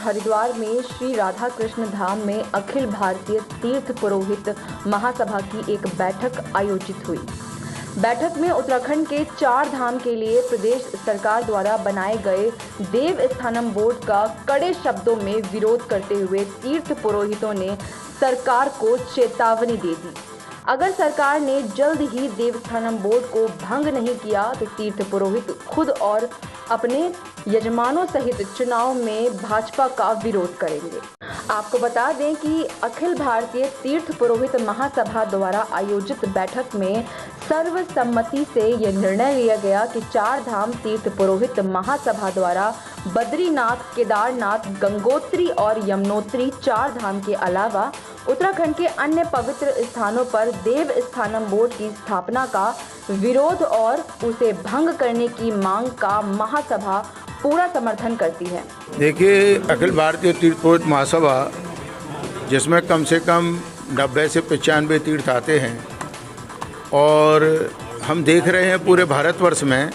हरिद्वार में श्री राधा कृष्ण धाम में अखिल भारतीय तीर्थ पुरोहित महासभा की एक बैठक आयोजित हुई। बैठक में उत्तराखंड के 4 धाम के लिए प्रदेश सरकार द्वारा बनाए गए देव स्थानम बोर्ड का कड़े शब्दों में विरोध करते हुए तीर्थ पुरोहितों ने सरकार को चेतावनी दे दी। अगर सरकार ने जल्द ही देवस्थानम बोर्ड को भंग नहीं किया तो तीर्थ पुरोहित खुद और अपने यजमानों सहित चुनाव में भाजपा का विरोध करेंगे। आपको बता दें कि अखिल भारतीय तीर्थ पुरोहित महासभा द्वारा आयोजित बैठक में सर्वसम्मति से यह निर्णय लिया गया कि 4 धाम तीर्थ पुरोहित महासभा द्वारा बद्रीनाथ, केदारनाथ, गंगोत्री और यमुनोत्री 4 धाम के अलावा उत्तराखंड के अन्य पवित्र स्थानों पर देव स्थानम बोर्ड की स्थापना का विरोध और उसे भंग करने की मांग का महासभा पूरा समर्थन करती है। देखिए, अखिल भारतीय तीर्थ पुरोहित महासभा जिसमें कम से कम 90 से 95 तीर्थ आते हैं और हम देख रहे हैं पूरे भारतवर्ष में,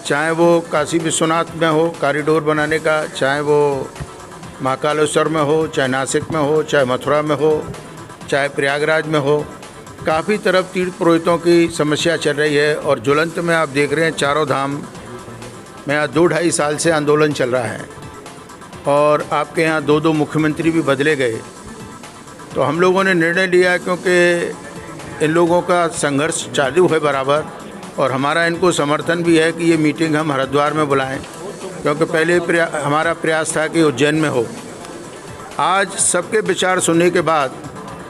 चाहे वो काशी विश्वनाथ में हो कॉरिडोर बनाने का, चाहे वो महाकालेश्वर में हो, चाहे नासिक में हो, चाहे मथुरा में हो, चाहे प्रयागराज में हो, काफ़ी तरफ तीर्थ पुरोहितों की समस्या चल रही है। और ज्वलंत में आप देख रहे हैं चारों धाम में 2-2.5 साल से आंदोलन चल रहा है और आपके यहाँ 2-2 मुख्यमंत्री भी बदले गए। तो हम लोगों ने निर्णय लिया क्योंकि इन लोगों का संघर्ष चालू है बराबर और हमारा इनको समर्थन भी है कि ये मीटिंग हम हरिद्वार में बुलाएं, क्योंकि पहले हमारा प्रयास था कि उज्जैन में हो। आज सबके विचार सुनने के बाद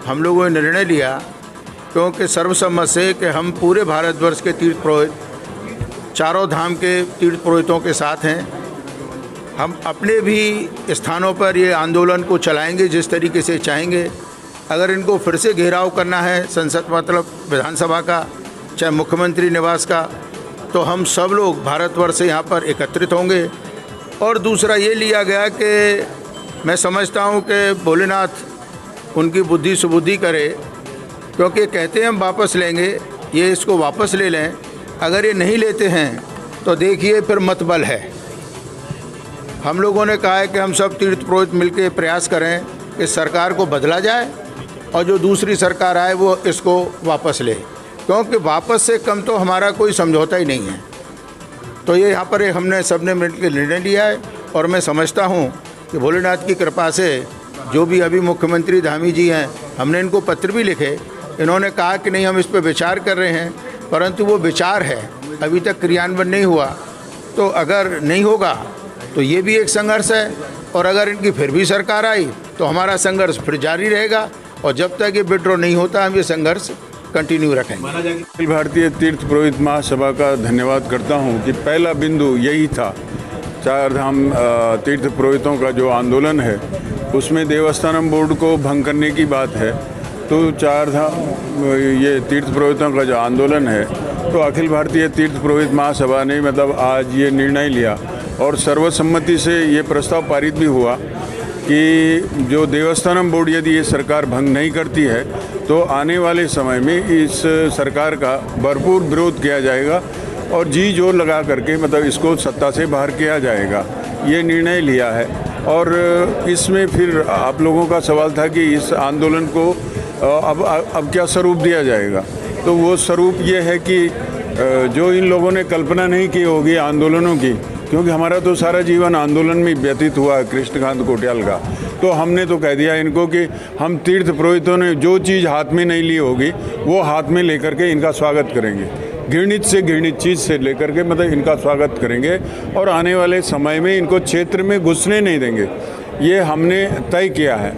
हम लोगों ने निर्णय लिया, क्योंकि सर्वसम्मत से कि हम पूरे भारतवर्ष के तीर्थ पुरोहित, चारों धाम के तीर्थ पुरोहितों के साथ हैं। हम अपने भी स्थानों पर ये आंदोलन को चलाएंगे जिस तरीके से चाहेंगे। अगर इनको फिर से घेराव करना है संसद मतलब विधानसभा का, चाहे मुख्यमंत्री निवास का, तो हम सब लोग भारतवर्ष से यहाँ पर एकत्रित होंगे। और दूसरा ये लिया गया कि मैं समझता हूँ कि भोलेनाथ उनकी बुद्धि सुबुद्धि करे, क्योंकि कहते हैं हम वापस लेंगे, ये इसको वापस ले लें। अगर ये नहीं लेते हैं तो देखिए फिर मतबल है। हम लोगों ने कहा है कि हम सब तीर्थ पुरोहित मिलकर प्रयास करें कि सरकार को बदला जाए और जो दूसरी सरकार आए वो इसको वापस ले, क्योंकि वापस से कम तो हमारा कोई समझौता ही नहीं है। तो ये यहाँ पर हमने सबने मिलकर निर्णय लिया है और मैं समझता हूँ कि भोलेनाथ की कृपा से जो भी अभी मुख्यमंत्री धामी जी हैं, हमने इनको पत्र भी लिखे, इन्होंने कहा कि नहीं हम इस पर विचार कर रहे हैं, परंतु वो विचार है, अभी तक क्रियान्वयन नहीं हुआ। तो अगर नहीं होगा तो ये भी एक संघर्ष है और अगर इनकी फिर भी सरकार आई तो हमारा संघर्ष फिर जारी रहेगा और जब तक ये विड्रॉ नहीं होता हम ये संघर्ष कंटिन्यू रखेंगे। अखिल भारतीय तीर्थ पुरोहित महासभा का धन्यवाद करता हूँ कि पहला बिंदु यही था। 4 धाम तीर्थ पुरोहितों का जो आंदोलन है उसमें देवस्थानम बोर्ड को भंग करने की बात है। तो 4 धाम ये तीर्थ पुरोहितों का जो आंदोलन है, तो अखिल भारतीय तीर्थ पुरोहित महासभा ने मतलब आज ये निर्णय लिया और सर्वसम्मति से ये प्रस्ताव पारित भी हुआ कि जो देवस्थानम बोर्ड यदि ये सरकार भंग नहीं करती है तो आने वाले समय में इस सरकार का भरपूर विरोध किया जाएगा और जी जोर लगा करके मतलब इसको सत्ता से बाहर किया जाएगा, ये निर्णय लिया है। और इसमें फिर आप लोगों का सवाल था कि इस आंदोलन को अब क्या स्वरूप दिया जाएगा। तो वो स्वरूप ये है कि जो इन लोगों ने कल्पना नहीं की होगी आंदोलनों की, क्योंकि हमारा तो सारा जीवन आंदोलन में व्यतीत हुआ है कृष्णकांत कोटियाल का, तो हमने तो कह दिया इनको कि हम तीर्थ पुरोहितों ने जो चीज़ हाथ में नहीं ली होगी वो हाथ में लेकर के इनका स्वागत करेंगे, घृणित से घृणित चीज़ से लेकर के मतलब इनका स्वागत करेंगे और आने वाले समय में इनको क्षेत्र में घुसने नहीं देंगे, ये हमने तय किया है।